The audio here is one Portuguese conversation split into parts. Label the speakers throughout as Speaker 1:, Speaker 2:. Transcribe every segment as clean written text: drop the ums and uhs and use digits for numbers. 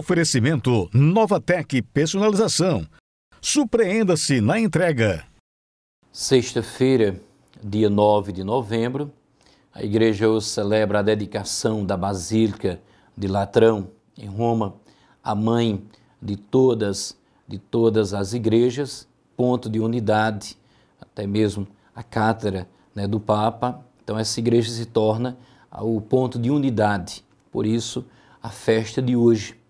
Speaker 1: Oferecimento Novatec Personalização. Surpreenda-se na entrega.
Speaker 2: Sexta-feira, dia 9 de novembro, a igreja hoje celebra a dedicação da Basílica de Latrão, em Roma, a mãe de todas as igrejas, ponto de unidade, até mesmo a cátedra, do Papa. Então essa igreja se torna o ponto de unidade, por isso a festa de hoje.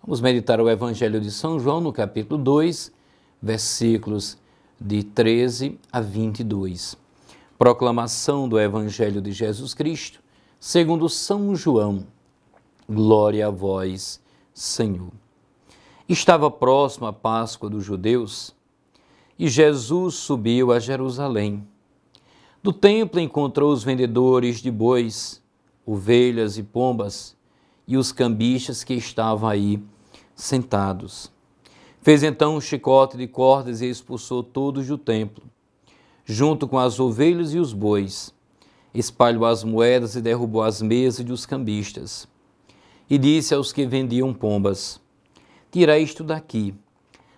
Speaker 2: Vamos meditar o Evangelho de São João no capítulo 2, versículos de 13 a 22. Proclamação do Evangelho de Jesus Cristo, segundo São João. Glória a vós, Senhor. Estava próximo a Páscoa dos judeus e Jesus subiu a Jerusalém. Do templo encontrou os vendedores de bois, ovelhas e pombas e os cambistas que estavam aí sentados. Fez então um chicote de cordas e expulsou todos do templo, junto com as ovelhas e os bois. Espalhou as moedas e derrubou as mesas dos cambistas. E disse aos que vendiam pombas: tirai isto daqui,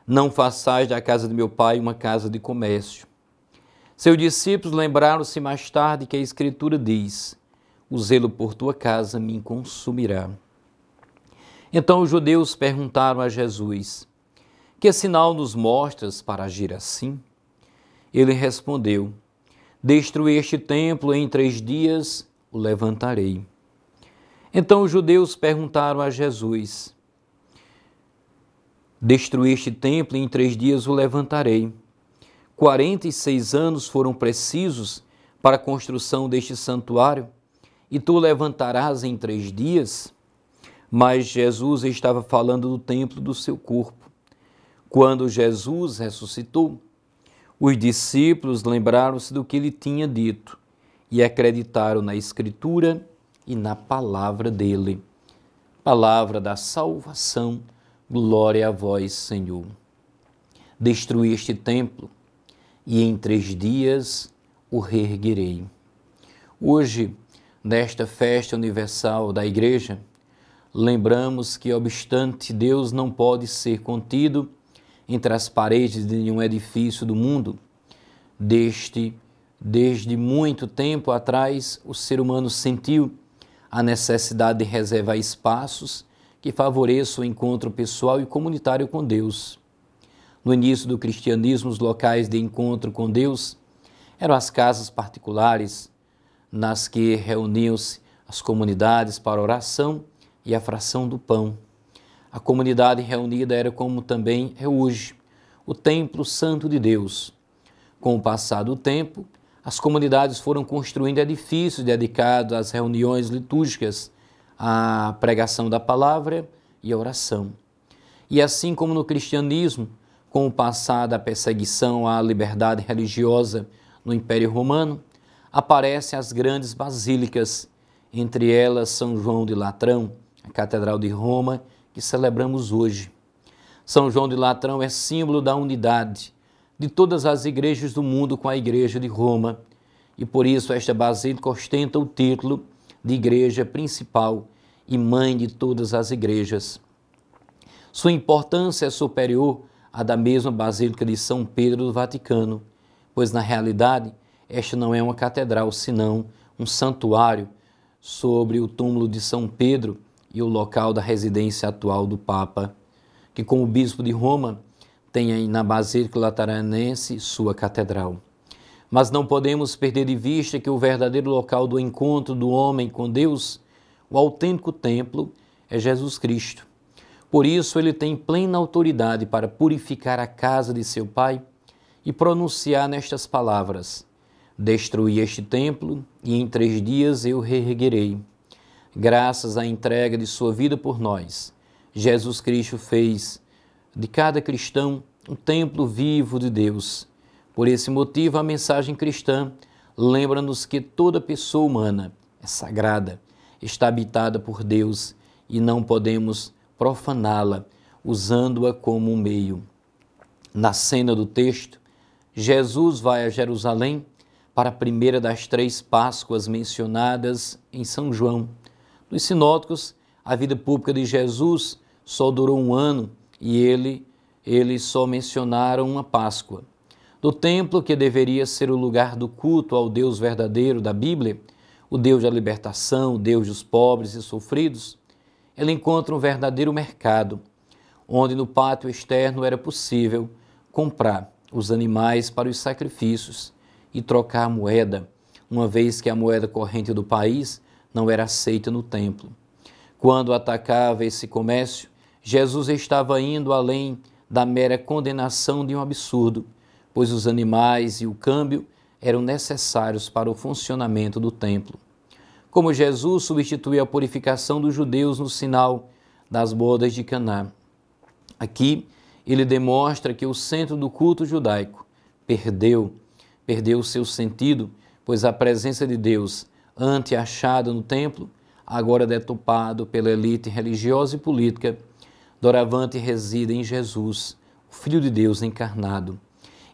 Speaker 2: não façais da casa de meu pai uma casa de comércio. Seus discípulos lembraram-se mais tarde que a Escritura diz: o zelo por tua casa me consumirá. Então os judeus perguntaram a Jesus: que sinal nos mostras para agir assim? Ele respondeu: destruí este templo, em 3 dias o levantarei. Então os judeus perguntaram a Jesus: destruí este templo, e em 3 dias o levantarei. 46 anos foram precisos para a construção deste santuário, e tu o levantarás em 3 dias? Mas Jesus estava falando do templo do seu corpo. Quando Jesus ressuscitou, os discípulos lembraram-se do que ele tinha dito e acreditaram na Escritura e na palavra dele. Palavra da salvação, glória a vós, Senhor. Destruí este templo e em 3 dias o reerguerei. Hoje, nesta festa universal da Igreja, lembramos que, obstante Deus não pode ser contido entre as paredes de nenhum edifício do mundo, desde muito tempo atrás, o ser humano sentiu a necessidade de reservar espaços que favoreçam o encontro pessoal e comunitário com Deus. No início do cristianismo, os locais de encontro com Deus eram as casas particulares, nas que reuniam-se as comunidades para oração e a fração do pão. A comunidade reunida era, como também é hoje, o templo santo de Deus. Com o passar do tempo, as comunidades foram construindo edifícios dedicados às reuniões litúrgicas, à pregação da palavra e à oração. E assim como no cristianismo, com o passar da perseguição à liberdade religiosa no Império Romano, aparecem as grandes basílicas, entre elas São João de Latrão, a Catedral de Roma, que celebramos hoje. São João de Latrão é símbolo da unidade de todas as igrejas do mundo com a Igreja de Roma, e por isso esta basílica ostenta o título de igreja principal e mãe de todas as igrejas. Sua importância é superior à da mesma Basílica de São Pedro do Vaticano, pois na realidade esta não é uma catedral, senão um santuário sobre o túmulo de São Pedro e o local da residência atual do Papa, que como bispo de Roma tem aí na Basílica Lateranense sua catedral. Mas não podemos perder de vista que o verdadeiro local do encontro do homem com Deus, o autêntico templo, é Jesus Cristo. Por isso ele tem plena autoridade para purificar a casa de seu Pai e pronunciar nestas palavras: destruí este templo e em 3 dias eu reerguerei. Graças à entrega de sua vida por nós, Jesus Cristo fez de cada cristão um templo vivo de Deus. Por esse motivo, a mensagem cristã lembra-nos que toda pessoa humana é sagrada, está habitada por Deus e não podemos profaná-la usando-a como um meio. Na cena do texto, Jesus vai a Jerusalém para a primeira das 3 Páscoas mencionadas em São João. Nos sinóticos, a vida pública de Jesus só durou um ano e eles só mencionaram uma Páscoa. Do templo, que deveria ser o lugar do culto ao Deus verdadeiro da Bíblia, o Deus da libertação, o Deus dos pobres e sofridos, ele encontra um verdadeiro mercado, onde no pátio externo era possível comprar os animais para os sacrifícios e trocar a moeda, uma vez que a moeda corrente do país não era aceita no templo. Quando atacava esse comércio, Jesus estava indo além da mera condenação de um absurdo, pois os animais e o câmbio eram necessários para o funcionamento do templo. Como Jesus substituiu a purificação dos judeus no sinal das bodas de Caná. Aqui, ele demonstra que o centro do culto judaico perdeu o seu sentido, pois a presença de Deus, antes achada no templo, agora deturpado pela elite religiosa e política, doravante reside em Jesus, o Filho de Deus encarnado.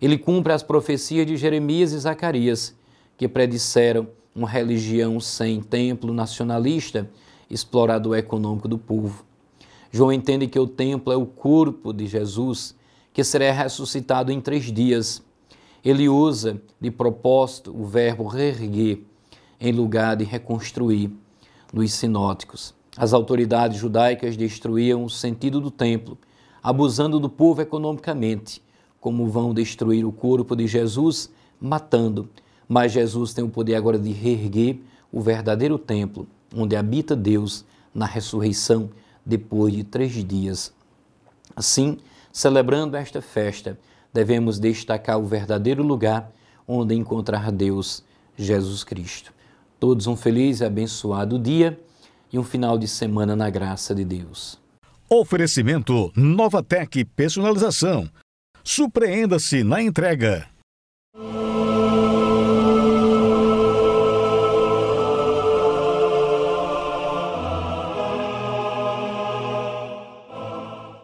Speaker 2: Ele cumpre as profecias de Jeremias e Zacarias, que predisseram uma religião sem templo, nacionalista, explorador econômico do povo. João entende que o templo é o corpo de Jesus, que será ressuscitado em 3 dias. Ele usa de propósito o verbo reerguer, em lugar de reconstruir, nos sinóticos. As autoridades judaicas destruíam o sentido do templo, abusando do povo economicamente, como vão destruir o corpo de Jesus, matando. Mas Jesus tem o poder agora de reerguer o verdadeiro templo, onde habita Deus na ressurreição depois de 3 dias. Assim, celebrando esta festa, devemos destacar o verdadeiro lugar onde encontrar Deus, Jesus Cristo. Todos um feliz e abençoado dia e um final de semana na graça de Deus.
Speaker 1: Oferecimento Novatec Personalização. Surpreenda-se na entrega.